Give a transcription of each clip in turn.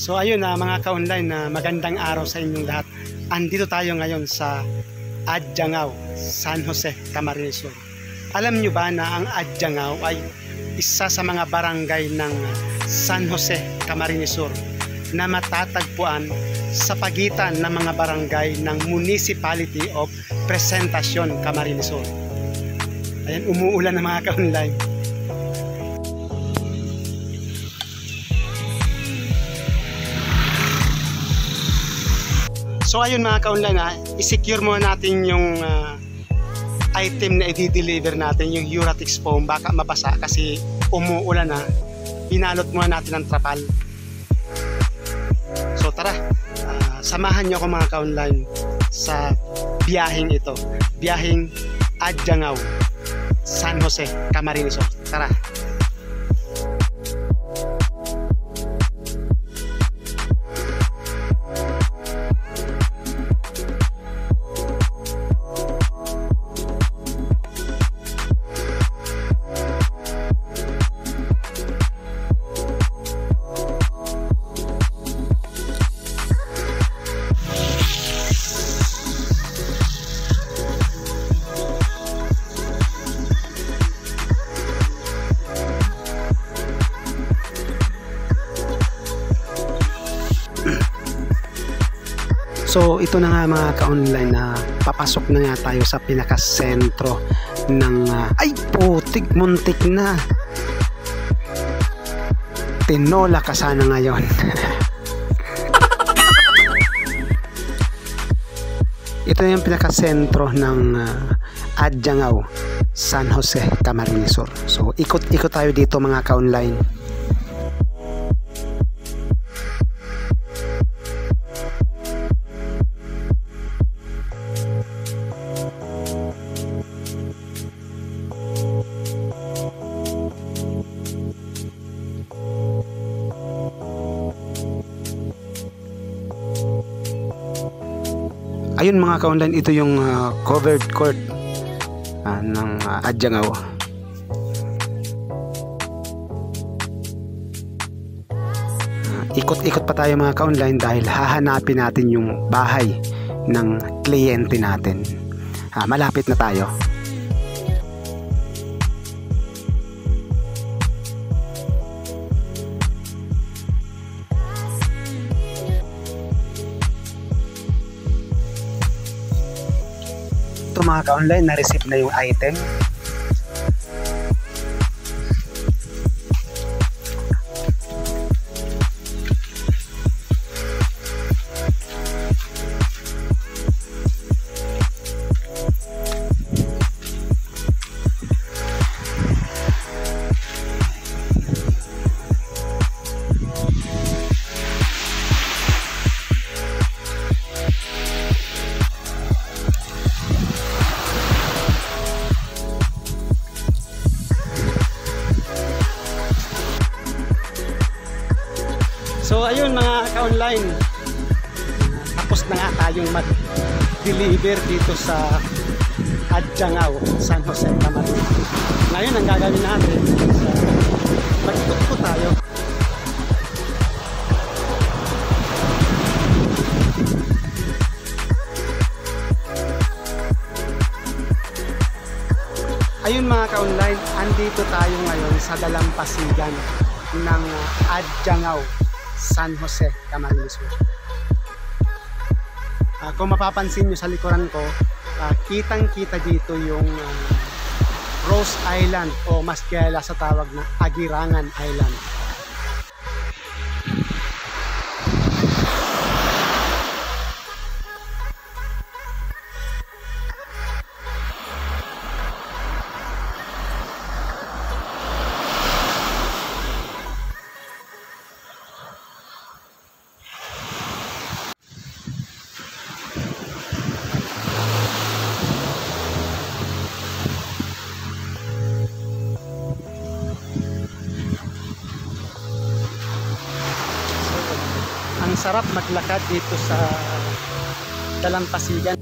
So ayun na mga ka-online, na magandang araw sa inyong lahat. Andito tayo ngayon sa Adjangao, San Jose, Camarines Sur. Alam nyo ba na ang Adjangao ay isa sa mga barangay ng San Jose, Camarines Sur na matatagpuan sa pagitan ng mga barangay ng Municipality of Presentacion, Camarines Sur. Ayan, umuulan na mga ka-online. So ayun mga ka-online, i-secure muna natin yung item na i-deliver natin, yung Uratix foam, baka mabasa kasi umuulan na. Pinalot muna natin ng trapal. So tara, samahan nyo ako mga ka-online sa biyaheng ito, biyaheng Adjangao, San Jose, Camarines Sur. Tara. So ito na nga mga ka-online, na papasok na nga tayo sa pinakasentro ng ay putik, muntik na, tinola ka sana ngayon. Ito yung pinakasentro ng Adjangao, San Jose, Camarines Sur. So ikot-ikot tayo dito mga ka-online. Ayun mga ka-online, ito yung covered court ng Adjangao. Ikot-ikot pa tayo mga ka-online dahil hahanapin natin yung bahay ng kliyente natin. Malapit na tayo. Ito mga ka-online, na-receive na yung item. So ayun mga ka-online, tapos na nga tayong mag-deliver dito sa Adjangao, San Jose, Camarines. Ngayon ang gagawin natin is mag-ikot tayo. Ayun mga ka-online, andito tayo ngayon sa dalampasigan ng Adjangao, San Jose, Camarines Sur. Kung mapapansin nyo sa likuran ko, kitang-kita dito yung Rose Island, o mas kilala sa tawag na Agirangan Island. Ang sarap maglakad dito sa dalampasigan.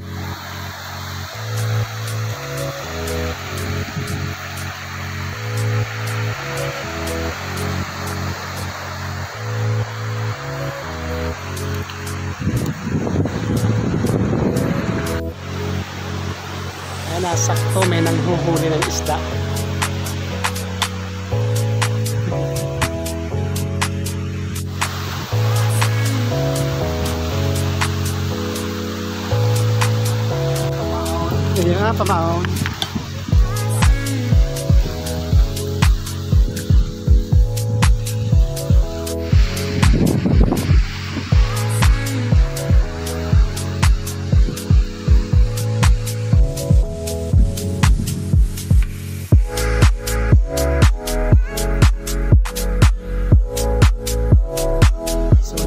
na sakto may nanghuhuli ng isda. Hindi nga pamaon.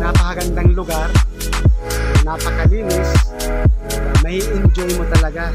Napakagandang lugar, napakalinis, may enjoy mo talaga